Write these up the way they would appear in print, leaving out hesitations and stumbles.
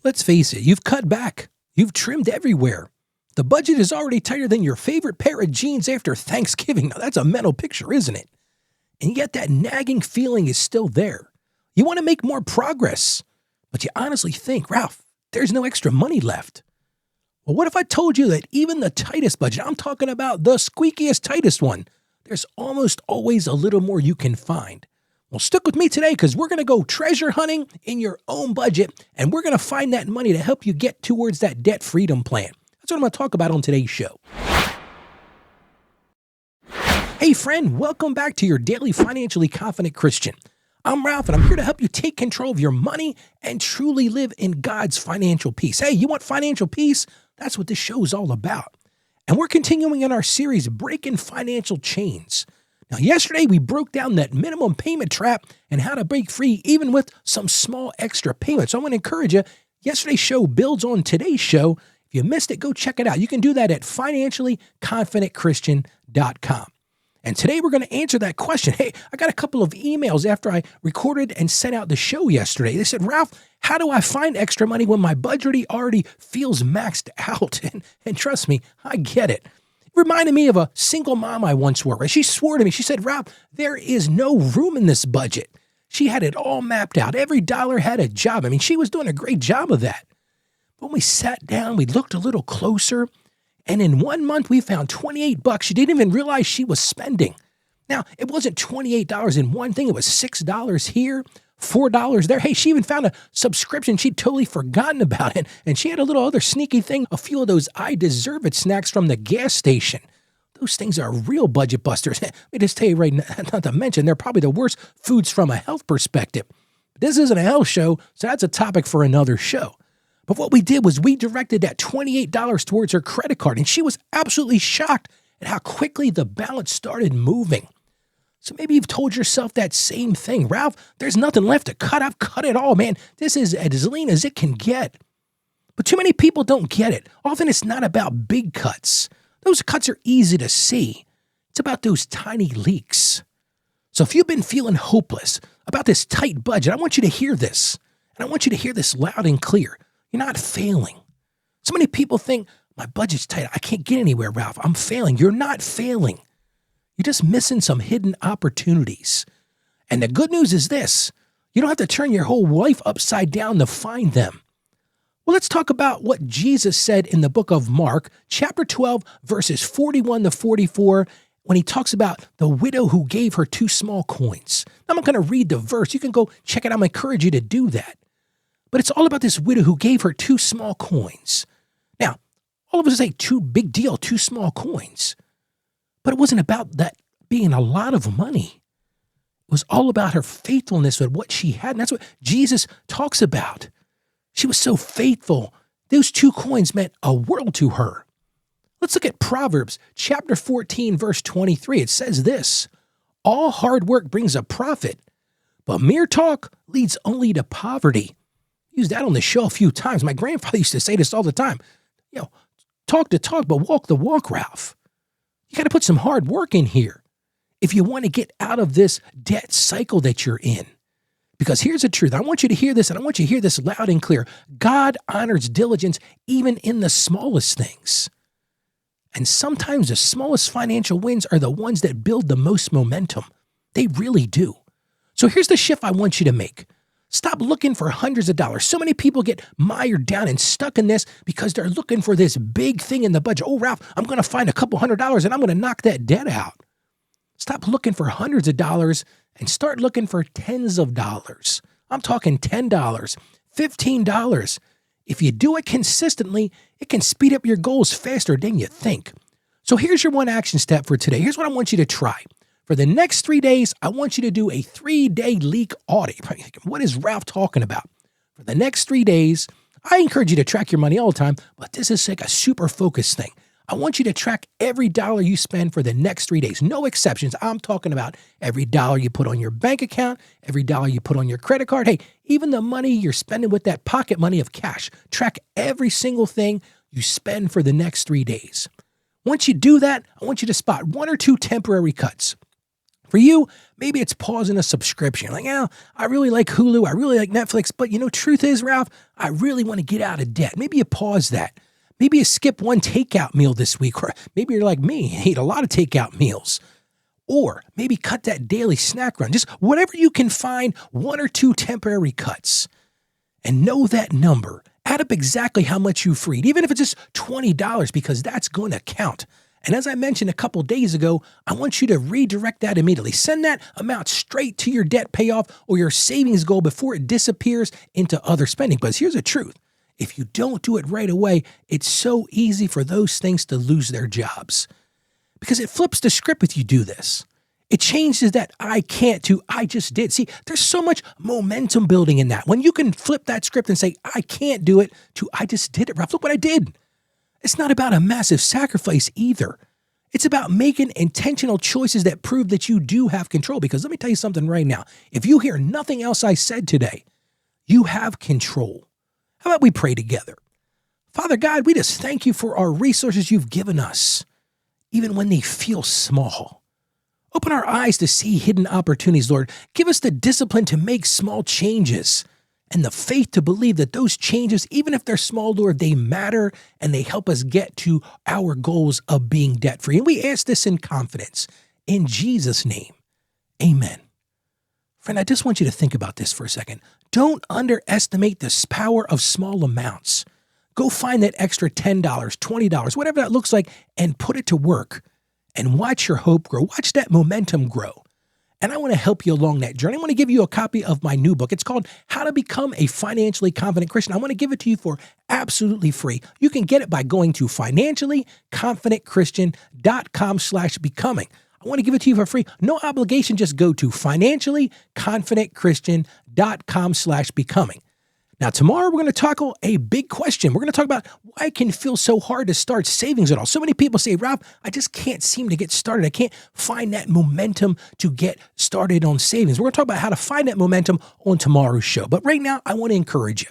Let's face it, you've cut back. You've trimmed everywhere. The budget is already tighter than your favorite pair of jeans after Thanksgiving. Now, that's a mental picture, isn't it? And yet that nagging feeling is still there. You want to make more progress, but you honestly think, Ralph, there's no extra money left. Well, what if I told you that even the tightest budget, I'm talking about the squeakiest tightest one, there's almost always a little more you can find. Well, stick with me today because we're going to go treasure hunting in your own budget, and we're going to find that money to help you get towards that debt freedom plan. That's what I'm going to talk about on today's show. Hey friend, welcome back to your daily financially confident Christian. I'm Ralph, and I'm here to help you take control of your money and truly live in God's financial peace. Hey, you want financial peace? That's what this show is all about. And we're continuing in our series, Breaking Financial Chains. Now, yesterday we broke down that minimum payment trap and how to break free even with some small extra payments. So I want to encourage you, yesterday's show builds on today's show. If you missed it, go check it out. You can do that at financiallyconfidentchristian.com. And today we're going to answer that question. Hey, I got a couple of emails after I recorded and sent out the show yesterday. They said, Ralph, how do I find extra money when my budget already feels maxed out? And trust me, I get it. It reminded me of a single mom I once worked with. She swore to me, she said, Ralph, there is no room in this budget. She had it all mapped out. Every dollar had a job. I mean, she was doing a great job of that. But when we sat down, we looked a little closer, and in 1 month, we found $28 she didn't even realize she was spending. Now, it wasn't $28 in one thing. It was $6 here, $4 there. Hey, she even found a subscription she'd totally forgotten about it. And she had a little other sneaky thing, a few of those I Deserve It snacks from the gas station. Those things are real budget busters. Let me just tell you right now, not to mention, they're probably the worst foods from a health perspective. This isn't a health show, so that's a topic for another show. But what we did was we directed that $28 towards her credit card, and she was absolutely shocked at how quickly the balance started moving. So maybe you've told yourself that same thing. Ralph, there's nothing left to cut. I've cut it all, man. This is as lean as it can get. But too many people don't get it. Often it's not about big cuts. Those cuts are easy to see. It's about those tiny leaks. So if you've been feeling hopeless about this tight budget, I want you to hear this. And I want you to hear this loud and clear. You're not failing. So many people think, my budget's tight. I can't get anywhere, Ralph. I'm failing. You're not failing. You're just missing some hidden opportunities. And the good news is this. You don't have to turn your whole life upside down to find them. Well, let's talk about what Jesus said in the book of Mark, chapter 12, verses 41 to 44, when he talks about the widow who gave her 2 small coins. I'm not going to read the verse. You can go check it out. I encourage you to do that. But it's all about this widow who gave her 2 small coins. Now, all of us say, big deal, 2 small coins. But it wasn't about that being a lot of money. It was all about her faithfulness with what she had. And that's what Jesus talks about. She was so faithful. Those 2 coins meant a world to her. Let's look at Proverbs chapter 14, verse 23. It says this, all hard work brings a profit, but mere talk leads only to poverty. Used that on the show a few times. My grandfather used to say this all the time. Talk the talk, but walk the walk, Ralph. You got to put some hard work in here if you want to get out of this debt cycle that you're in. Because here's the truth. I want you to hear this, and I want you to hear this loud and clear. God honors diligence even in the smallest things. And sometimes the smallest financial wins are the ones that build the most momentum. They really do. So here's the shift I want you to make. Stop looking for hundreds of dollars. So many people get mired down and stuck in this because they're looking for this big thing in the budget. Oh, Ralph, I'm going to find a couple $100 and I'm going to knock that debt out. Stop looking for hundreds of dollars and start looking for tens of dollars. I'm talking $10, $15. If you do it consistently, it can speed up your goals faster than you think. So here's your one action step for today. Here's what I want you to try. For the next 3 days, I want you to do a 3-day leak audit. What is Ralph talking about? For the next 3 days, I encourage you to track your money all the time, but this is like a super focused thing. I want you to track every dollar you spend for the next 3 days. No exceptions. I'm talking about every dollar you put on your bank account, every dollar you put on your credit card. Hey, even the money you're spending with that pocket money of cash. Track every single thing you spend for the next 3 days. Once you do that, I want you to spot 1 or 2 temporary cuts. For you, maybe it's pausing a subscription. Like, yeah, I really like Hulu. I really like Netflix. But truth is, Ralph, I really want to get out of debt. Maybe you pause that. Maybe you skip one takeout meal this week. Or maybe you're like me, you eat a lot of takeout meals. Or maybe cut that daily snack run. Just whatever you can find, 1 or 2 temporary cuts. And know that number. Add up exactly how much you freed, even if it's just $20, because that's going to count. And as I mentioned a couple days ago, I want you to redirect that immediately. Send that amount straight to your debt payoff or your savings goal before it disappears into other spending. Because here's the truth. If you don't do it right away, it's so easy for those things to lose their jobs. Because it flips the script if you do this. It changes that I can't to I just did. See, there's so much momentum building in that. When you can flip that script and say, I can't do it to I just did it, Ralph, look what I did. It's not about a massive sacrifice either. It's about making intentional choices that prove that you do have control. Because let me tell you something right now. If you hear nothing else I said today, you have control. How about we pray together? Father God, we just thank you for our resources you've given us, even when they feel small. Open our eyes to see hidden opportunities, Lord. Give us the discipline to make small changes and the faith to believe that those changes, even if they're small, Lord, they matter and they help us get to our goals of being debt-free. And we ask this in confidence. In Jesus' name, amen. Friend, I just want you to think about this for a second. Don't underestimate the power of small amounts. Go find that extra $10, $20, whatever that looks like, and put it to work. And watch your hope grow. Watch that momentum grow. And I want to help you along that journey. I want to give you a copy of my new book. It's called How to Become a Financially Confident Christian. I want to give it to you for absolutely free. You can get it by going to financiallyconfidentchristian.com/becoming. I want to give it to you for free. No obligation. Just go to financiallyconfidentchristian.com/becoming. Now, tomorrow we're going to tackle a big question. We're going to talk about why it can feel so hard to start savings at all. So many people say, Ralph, I just can't seem to get started. I can't find that momentum to get started on savings. We're going to talk about how to find that momentum on tomorrow's show. But right now, I want to encourage you.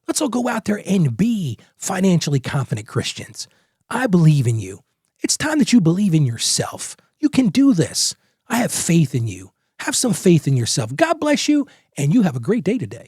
Let's all go out there and be financially confident Christians. I believe in you. It's time that you believe in yourself. You can do this. I have faith in you. Have some faith in yourself. God bless you, and you have a great day today.